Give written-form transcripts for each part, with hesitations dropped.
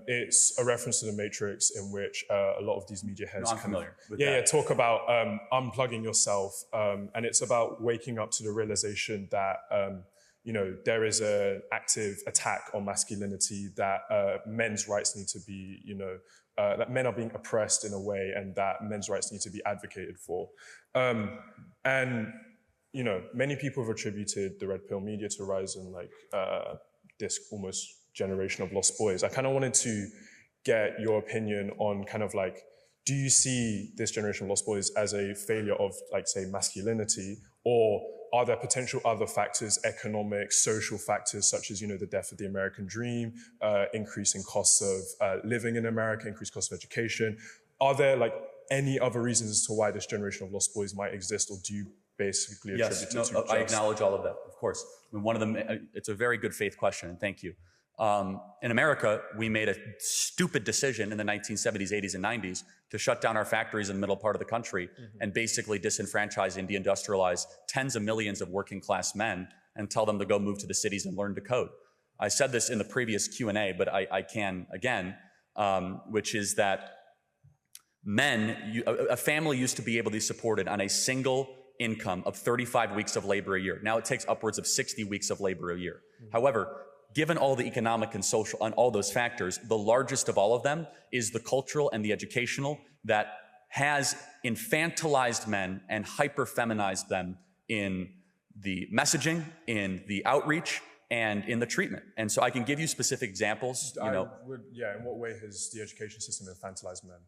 It's a reference to the Matrix in which a lot of these media heads No, I'm familiar with yeah, that. talk about unplugging yourself. And it's about waking up to the realization that, you know, there is an active attack on masculinity, that men's rights need to be, you know, that men are being oppressed in a way and that men's rights need to be advocated for. And, you know, many people have attributed the red pill media to rise in like this almost generation of lost boys. I kind of wanted to get your opinion on kind of like, do you see this generation of lost boys as a failure of like, say, masculinity, or are there potential other factors, economic, social factors, such as, you know, the death of the American dream, increasing costs of living in America, increased costs of education? Are there like any other reasons as to why this generation of lost boys might exist, or do you basically attribute it to just... I acknowledge all of that, of course. I mean, one of them, it's a very good faith question, and thank you. In America, we made a stupid decision in the 1970s, 80s, and 90s to shut down our factories in the middle part of the country and basically disenfranchise and deindustrialize tens of millions of working class men and tell them to go move to the cities and learn to code. I said this in the previous Q&A, but I can again, which is that a family used to be able to be supported on a single income of 35 weeks of labor a year. Now it takes upwards of 60 weeks of labor a year. However, given all the economic and social and all those factors, the largest of all of them is the cultural and the educational that has infantilized men and hyper-feminized them in the messaging, in the outreach, and in the treatment. And so I can give you specific examples. You know, in what way has the education system infantilized men?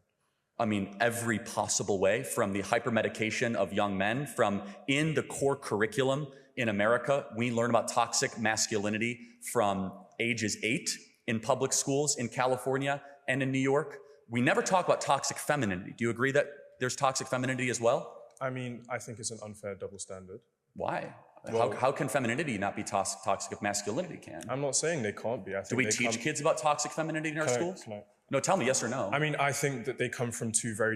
I mean, every possible way, from the hypermedication of young men, from in the core curriculum in America, we learn about toxic masculinity from ages 8 in public schools in California and in New York. We never talk about toxic femininity. Do you agree that there's toxic femininity as well? I mean, I think it's an unfair double standard. Why? Well, how can femininity not be toxic if masculinity can? I'm not saying they can't be. Do we teach kids about toxic femininity in our schools? No, tell me yes or no. I mean, I think that they come from two very